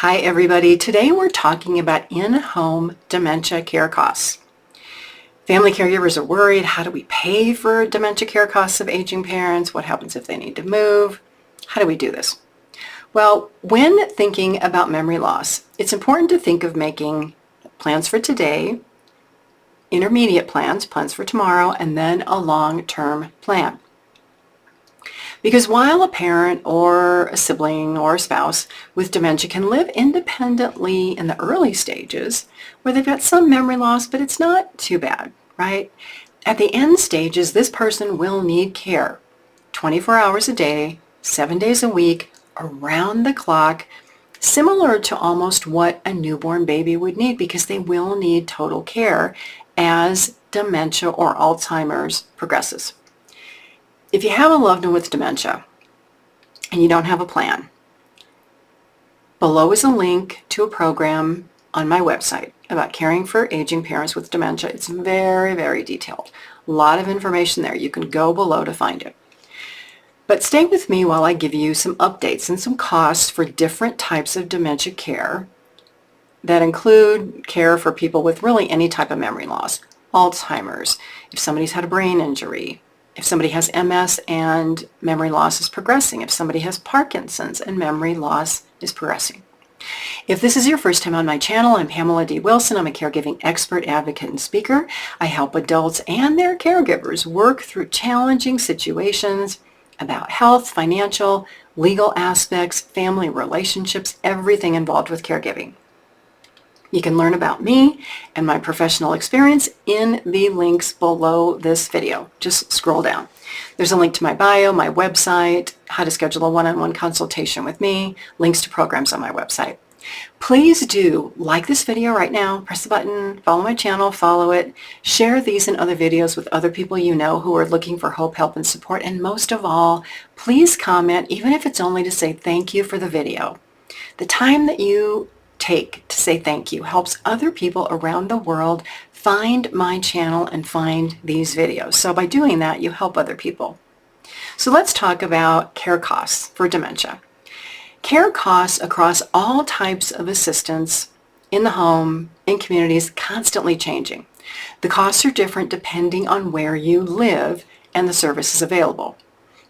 Hi everybody. Today we're talking about in-home dementia care costs. Family caregivers are worried, how do we pay for dementia care costs of aging parents? What happens if they need to move? How do we do this? Well, when thinking about memory loss, it's important to think of making plans for today, intermediate plans, plans for tomorrow, and then a long-term plan. Because while a parent or a sibling or a spouse with dementia can live independently in the early stages where they've got some memory loss, but it's not too bad, right? At the end stages, this person will need care 24 hours a day, 7 days a week, around the clock, similar to almost what a newborn baby would need because they will need total care as dementia or Alzheimer's progresses. If you have a loved one with dementia and you don't have a plan, below is a link to a program on my website about caring for aging parents with dementia. It's very, very detailed. A lot of information there. You can go below to find it. But stay with me while I give you some updates and some costs for different types of dementia care that include care for people with really any type of memory loss. Alzheimer's, if somebody's had a brain injury, if somebody has MS and memory loss is progressing, if somebody has Parkinson's and memory loss is progressing. If this is your first time on my channel, I'm Pamela D Wilson. I'm a caregiving expert, advocate, and speaker. I help adults and their caregivers work through challenging situations about health, financial, legal aspects, family relationships, everything involved with caregiving. You can learn about me and my professional experience in the links below this video. Just scroll down. There's a link to my bio, my website, how to schedule a one-on-one consultation with me, links to programs on my website. Please do like this video right now, press the button, follow my channel, follow it, share these and other videos with other people you know who are looking for hope, help, and support, and most of all, please comment, even if it's only to say thank you for the video. The time that you take to say thank you helps other people around the world find my channel and find these videos. So by doing that, you help other people. So let's talk about care costs for dementia. Care costs across all types of assistance in the home, in communities, constantly changing. The costs are different depending on where you live and the services available.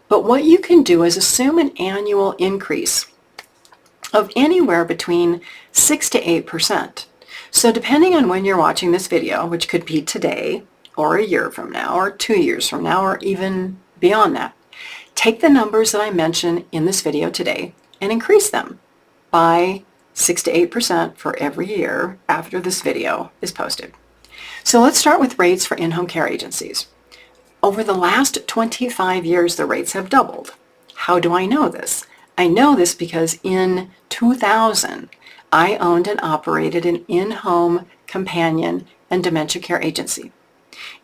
But what you can do is assume an annual increase of anywhere between 6 to 8%. So depending on when you're watching this video, which could be today or a year from now or 2 years from now or even beyond that, take the numbers that I mention in this video today and increase them by 6 to 8% for every year after this video is posted. So let's start with rates for in-home care agencies. Over the last 25 years, the rates have doubled. How do I know this? I know this because in 2000, I owned and operated an in-home companion and dementia care agency.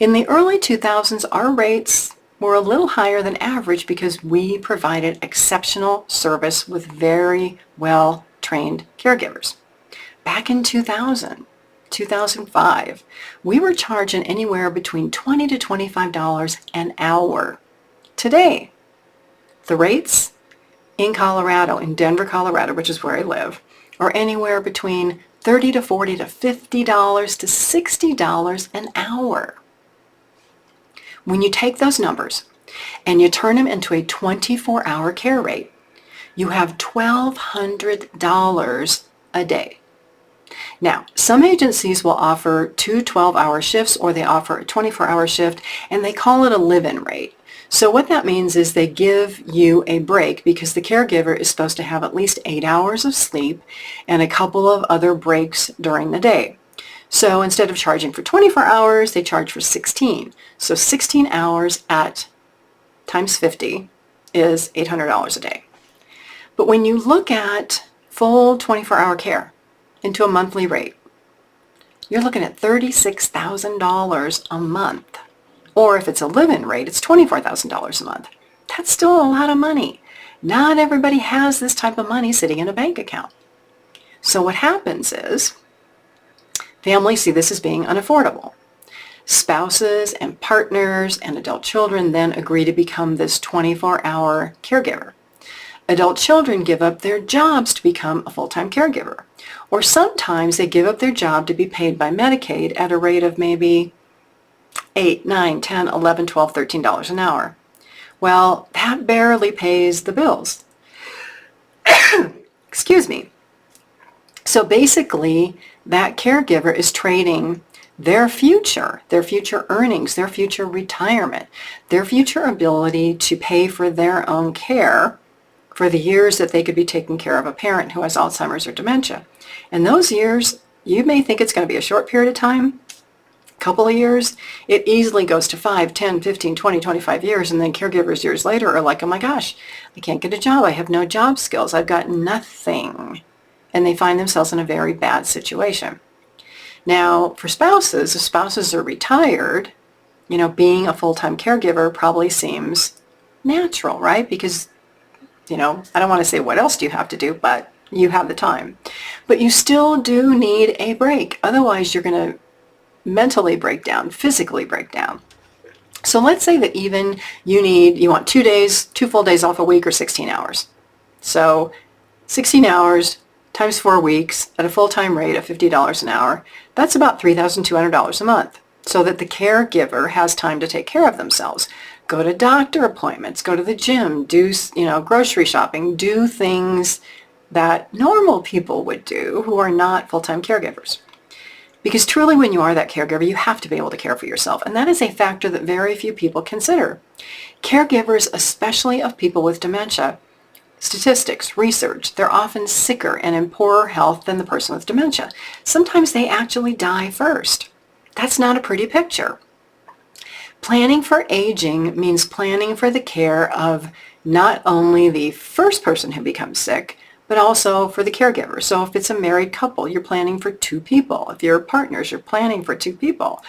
In the early 2000s, our rates were a little higher than average because we provided exceptional service with very well-trained caregivers. Back in 2000, 2005, we were charging anywhere between $20 to $25 an hour. Today, the rates in Colorado, in Denver, Colorado, which is where I live, are anywhere between $30 to $40 to $50 to $60 an hour. When you take those numbers and you turn them into a 24-hour care rate, you have $1,200 a day. Now, some agencies will offer 2 12-hour shifts or they offer a 24-hour shift and they call it a live-in rate. So what that means is they give you a break because the caregiver is supposed to have at least 8 hours of sleep and a couple of other breaks during the day. So instead of charging for 24 hours, they charge for 16. So 16 hours at times 50 is $800 a day. But when you look at full 24-hour care into a monthly rate, you're looking at $36,000 a month. Or if it's a live-in rate, it's $24,000 a month. That's still a lot of money. Not everybody has this type of money sitting in a bank account. So what happens is families see this as being unaffordable. Spouses and partners and adult children then agree to become this 24-hour caregiver. Adult children give up their jobs to become a full-time caregiver. Or sometimes they give up their job to be paid by Medicaid at a rate of maybe $8, $9, $10, $11, $12, $13 an hour. Well, that barely pays the bills. Excuse me. So basically, that caregiver is trading their future earnings, their future retirement, their future ability to pay for their own care for the years that they could be taking care of a parent who has Alzheimer's or dementia. And those years, you may think it's going to be a short period of time, couple of years. It easily goes to 5, 10, 15, 20, 25 years, and then caregivers years later are like, oh my gosh, I can't get a job. I have no job skills. I've got nothing. And they find themselves in a very bad situation. Now, for spouses, if spouses are retired, being a full-time caregiver probably seems natural, right? Because, I don't want to say what else do you have to do, but you have the time. But you still do need a break. Otherwise, you're going to mentally break down, physically break down. So let's say that even you want 2 full days off a week, or 16 hours. So 16 hours times 4 weeks at a full-time rate of $50 an hour, that's about $3,200 a month, so that the caregiver has time to take care of themselves. Go to doctor appointments, go to the gym, do grocery shopping, do things that normal people would do who are not full-time caregivers. Because truly, when you are that caregiver, you have to be able to care for yourself. And that is a factor that very few people consider. Caregivers, especially of people with dementia, statistics, research, they're often sicker and in poorer health than the person with dementia. Sometimes they actually die first. That's not a pretty picture. Planning for aging means planning for the care of not only the first person who becomes sick, but also for the caregiver. So if it's a married couple, you're planning for 2 people. If you're partners, you're planning for 2 people.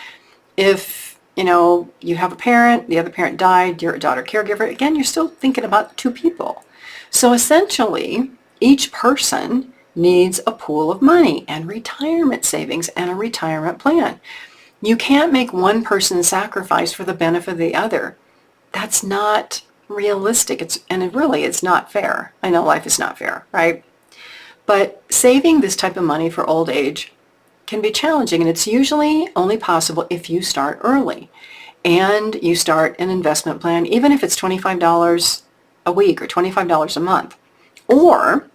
If, you have a parent, the other parent died, you're a daughter caregiver, again, you're still thinking about 2 people. So essentially, each person needs a pool of money and retirement savings and a retirement plan. You can't make one person sacrifice for the benefit of the other. That's not realistic. It's not fair. I know life is not fair, right? But saving this type of money for old age can be challenging, and it's usually only possible if you start early and you start an investment plan, even if it's $25 a week or $25 a month. Or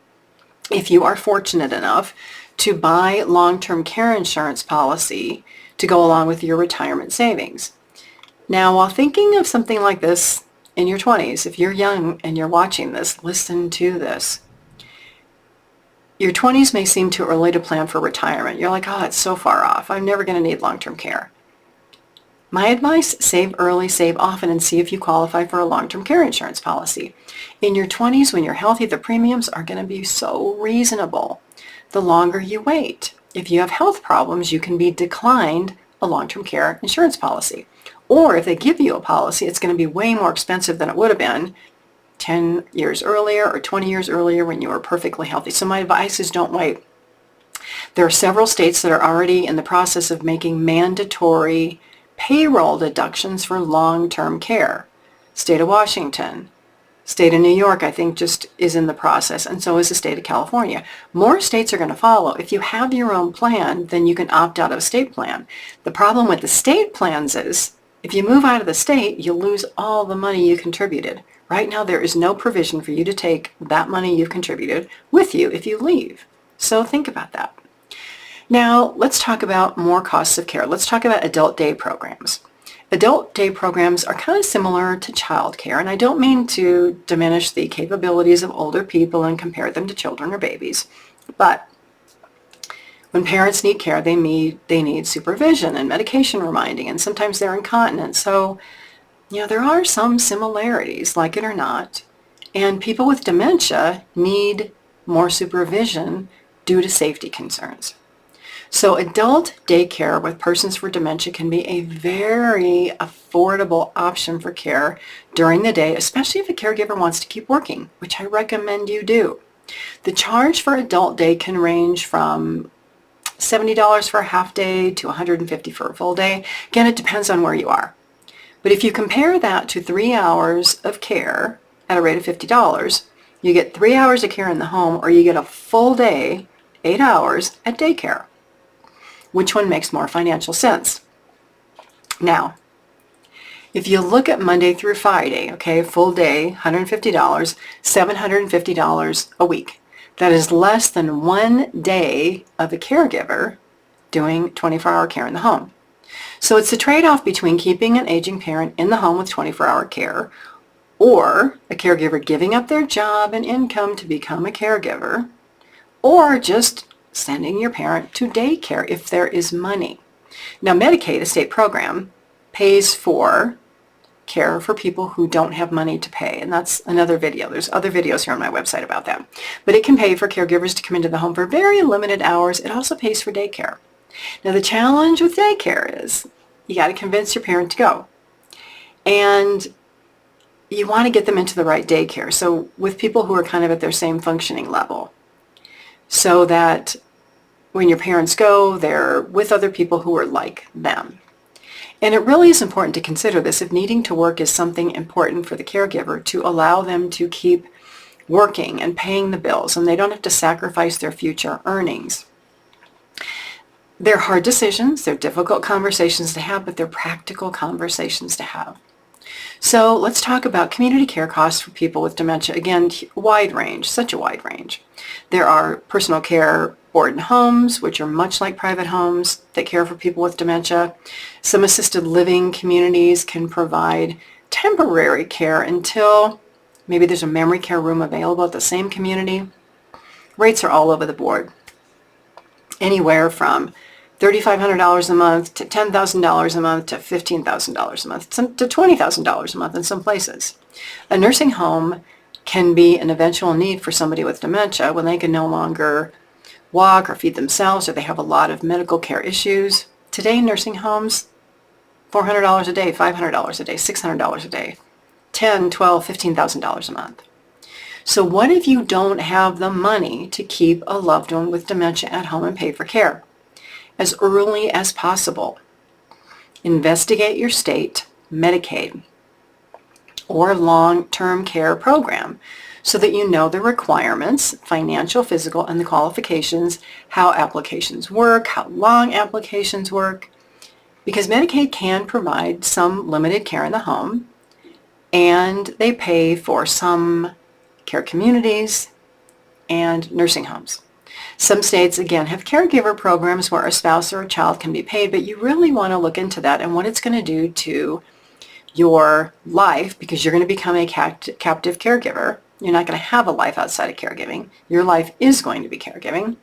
if you are fortunate enough to buy long-term care insurance policy to go along with your retirement savings. Now, while thinking of something like this in your 20s, if you're young and you're watching this, listen to this. Your 20s may seem too early to plan for retirement. You're like, oh, it's so far off. I'm never going to need long-term care. My advice, save early, save often, and see if you qualify for a long-term care insurance policy. In your 20s, when you're healthy, the premiums are going to be so reasonable. The longer you wait. If you have health problems, you can be declined a long-term care insurance policy. Or if they give you a policy, it's going to be way more expensive than it would have been 10 years earlier or 20 years earlier when you were perfectly healthy. So my advice is don't wait. There are several states that are already in the process of making mandatory payroll deductions for long-term care. State of Washington, state of New York, I think, just is in the process, and so is the state of California. More states are going to follow. If you have your own plan, then you can opt out of a state plan. The problem with the state plans is if you move out of the state, you lose all the money you contributed. Right now, there is no provision for you to take that money you've contributed with you if you leave. So think about that. Now, let's talk about more costs of care. Let's talk about adult day programs. Adult day programs are kind of similar to child care, and I don't mean to diminish the capabilities of older people and compare them to children or babies, but when parents need care, they need supervision and medication reminding, and sometimes they're incontinent. So, there are some similarities, like it or not, and people with dementia need more supervision due to safety concerns. So adult daycare with persons with dementia can be a very affordable option for care during the day, especially if a caregiver wants to keep working, which I recommend you do. The charge for adult day can range from $70 for a half day to $150 for a full day. Again, it depends on where you are. But if you compare that to 3 hours of care at a rate of $50, You get 3 hours of care in the home, or you get a full day, 8 hours at daycare. Which one makes more financial sense? Now, if you look at Monday through Friday, okay, full day, $150, $750 a week. That is less than 1 day of a caregiver doing 24-hour care in the home. So it's a trade-off between keeping an aging parent in the home with 24-hour care or a caregiver giving up their job and income to become a caregiver, or just sending your parent to daycare if there is money. Now, Medicaid, a state program, pays for care for people who don't have money to pay, and that's another video. There's other videos here on my website about that. But it can pay for caregivers to come into the home for very limited hours. It also pays for daycare. Now, the challenge with daycare is you got to convince your parent to go. And you want to get them into the right daycare. So with people who are kind of at their same functioning level, so that when your parents go, they're with other people who are like them. And it really is important to consider this if needing to work is something important for the caregiver, to allow them to keep working and paying the bills, and they don't have to sacrifice their future earnings. They're hard decisions, they're difficult conversations to have, but they're practical conversations to have. So let's talk about community care costs for people with dementia. Again, wide range, such a wide range. There are personal care board and homes, which are much like private homes that care for people with dementia. Some assisted living communities can provide temporary care until maybe there's a memory care room available at the same community. Rates are all over the board. Anywhere from $3,500 a month to $10,000 a month to $15,000 a month to $20,000 a month in some places. A nursing home can be an eventual need for somebody with dementia when they can no longer walk or feed themselves, or they have a lot of medical care issues. Today, nursing homes, $400 a day, $500 a day, $600 a day, $10,000, $12,000, $15,000 a month. So what if you don't have the money to keep a loved one with dementia at home and pay for care? As early as possible, investigate your state Medicaid or long-term care program so that you know the requirements, financial, physical, and the qualifications, how applications work, how long applications work, because Medicaid can provide some limited care in the home, and they pay for some care communities and nursing homes. Some states, again, have caregiver programs where a spouse or a child can be paid, but you really want to look into that and what it's going to do to your life, because you're going to become a captive caregiver. You're not going to have a life outside of caregiving. Your life is going to be caregiving.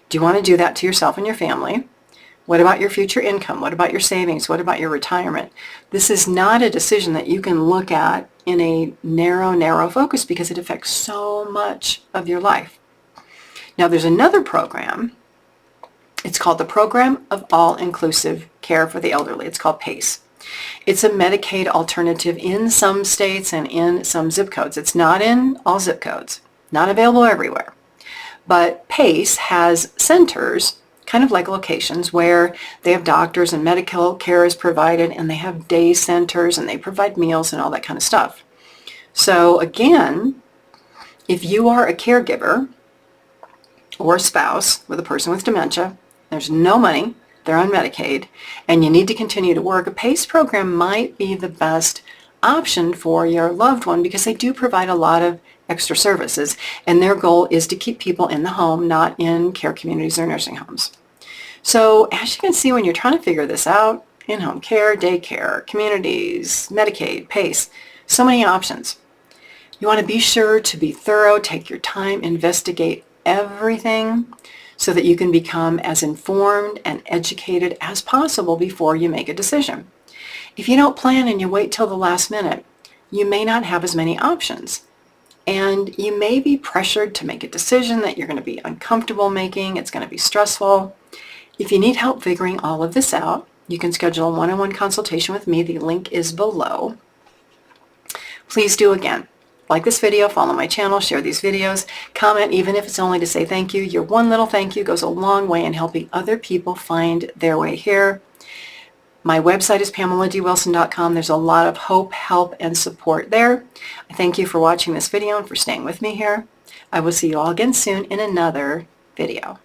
Do you want to do that to yourself and your family? What about your future income? What about your savings? What about your retirement? This is not a decision that you can look at in a narrow focus because it affects so much of your life. Now, there's another program. It's called the Program of All-Inclusive Care for the Elderly. It's called PACE. It's a Medicaid alternative in some states and in some zip codes. It's not in all zip codes, not available everywhere. But PACE has centers, kind of like locations, where they have doctors and medical care is provided, and they have day centers, and they provide meals and all that kind of stuff. So again, if you are a caregiver or a spouse with a person with dementia, there's no money, they're on Medicaid, and you need to continue to work, a PACE program might be the best option for your loved one because they do provide a lot of extra services, and their goal is to keep people in the home, not in care communities or nursing homes. So as you can see, when you're trying to figure this out, in-home care, daycare, communities, Medicaid, PACE, so many options. You want to be sure to be thorough, take your time, investigate everything so that you can become as informed and educated as possible before you make a decision. If you don't plan and you wait till the last minute, you may not have as many options. And you may be pressured to make a decision that you're going to be uncomfortable making. It's going to be stressful. If you need help figuring all of this out, you can schedule a one-on-one consultation with me. The link is below. Please do again. Like this video, follow my channel, share these videos, comment even if it's only to say thank you. Your one little thank you goes a long way in helping other people find their way here. My website is PamelaDWilson.com. There's a lot of hope, help, and support there. I thank you for watching this video and for staying with me here. I will see you all again soon in another video.